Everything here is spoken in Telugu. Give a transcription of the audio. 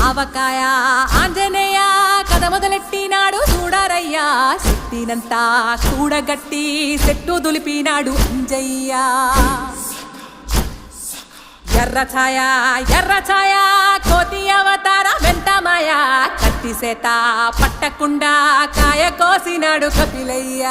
ఆవకాయ ఆంజనేయ కథ మొదలెట్టినాడు చూడరయ్యా శక్తినంతా కూడగట్టి చెట్టు దులిపినాడు అంజయ్య ఎర్ర ఛాయ కోతి అవతార వెంటమాయ కత్తి సేత పట్టకుండా కాయ కోసినాడు కపిలయ్య